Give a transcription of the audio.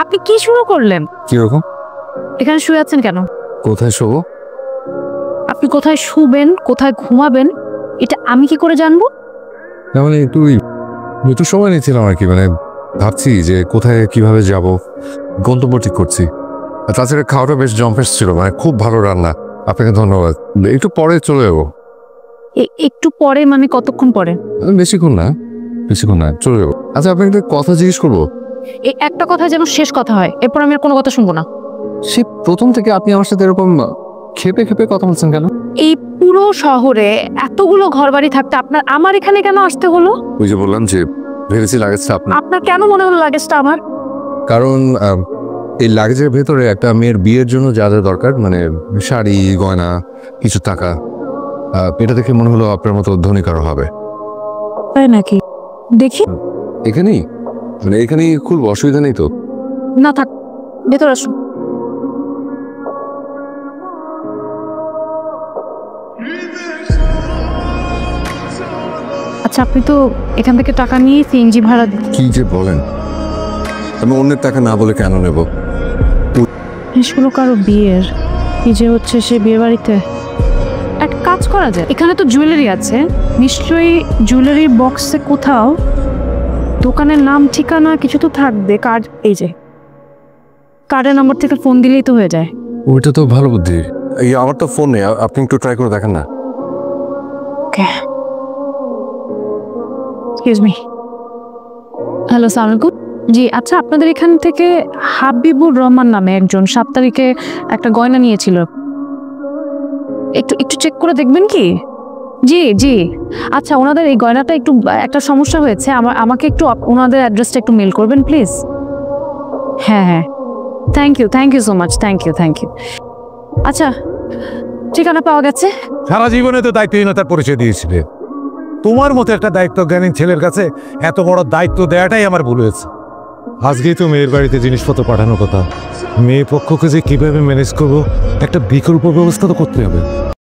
আপনি কি শুরু করলেন? কিরকম? এখানে শুয়ে আছেন কেন? কোথায় শোবো? আপনি কোথায় শুবেন, কোথায় ঘুমাবেন, এটা আমি কি করে জানবো? না মানে একটু সময় নিচ্ছিলাম আর কি, মানে ভাবছি যে কোথায় কিভাবে যাব, গন্তব্য ঠিক করছি। আর তাছাড়া খাওয়াটা বেশ জম্পেশ ছিল, মানে খুব ভালো রান্না। আপনাকে ধন্যবাদ। একটু পরে চলে যাবো। একটু পরে মানে কতক্ষণ পরে? বেশিক্ষণ না, চলে যাবো। আচ্ছা, আপনাকে একটা কথা জিজ্ঞেস করবো? এই একটা কথা যেন শেষ কথা হয়, এরপর আমি আর কোনো কথা শুনবো না। সে প্রথম থেকে আপনি আমার সাথে এরকম খেপে খেপে কথা বলছেন কেন? এই পুরো শহরে এতগুলো ঘরবাড়ি থাকতে আমার এখানে কেন আসতে হলো? ওই যে বললাম যে ভেবেছি লাগেজটা আপনার। আপনার কেন মনে হলো লাগেজটা আমার? কারণ এই লাগেজের ভেতরে একটা মেয়ের বিয়ের জন্য যা যা দরকার, মানে শাড়ি, গয়না, কিছু টাকা, এটা দেখে মনে হলো আপনার মতো ধনী কারো হবে। তাই নাকি? দেখি। এখানেই, মানে এখানেই খুব অসুবিধা নেই তো? না থাক, ভেতর আসুন। আচ্ছা, আপনি তো এখান থেকে টাকা নিয়ে সিএনজি ভাড়া দিচ্ছেন। কি যে বলেন, আমি অন্যের টাকা না বলে কেন নেব? এসগুলো কারো বিয়ের, কি যে হচ্ছে সে বিয়ে বাড়িতে। এক কাজ করা যায়, এখানে তো জুয়েলারি আছে, নিশ্চয়ই জুয়েলারির বক্সে কোথাও দোকানের নাম ঠিকানা কিছু তো থাকবে। কার্ড, এই যে কার্ডের নম্বর থেকে ফোন দিলেই তো হয়ে যায়। ওইটা তো ভালো বুদ্ধি। এই আমার তো ফোন নেই, আপনি একটু ট্রাই করে দেখেন না। ওকে, এক্সকিউজ মি। হ্যালো, আসসালামু আলাইকুম। জি আচ্ছা, আপনাদের এখান থেকে হাবিবুর রহমান নামে একজন 7 তারিখে একটা গয়না নিয়েছিল, একটু একটু চেক করে দেখবেন কি? জি জি, আচ্ছা ওনাদের এই গয়নাটা একটু একটা সমস্যা হয়েছে, আমাকে একটু ওনাদের অ্যাড্রেসটা একটু মেল করবেন প্লিজ। হ্যাঁ হ্যাঁ, thank you so much, thank you. আচ্ছা, ঠিকানা পাওয়া গেছে? সারা জীবনে তো দায়িত্বহীনতার পরিচয় দিয়েছিলে। তোমার মতো একটা দায়িত্বজ্ঞানী ছেলের কাছে এত বড় দায়িত্ব দেওয়াটাই আমার ভুল হয়েছে। আজকেই তো মেয়ের বাড়িতে জিনিসপত্র পাঠানোর কথা। মেয়ে পক্ষকে যে কিভাবে ম্যানেজ করবো, একটা বিকল্প ব্যবস্থা তো করতে হবে।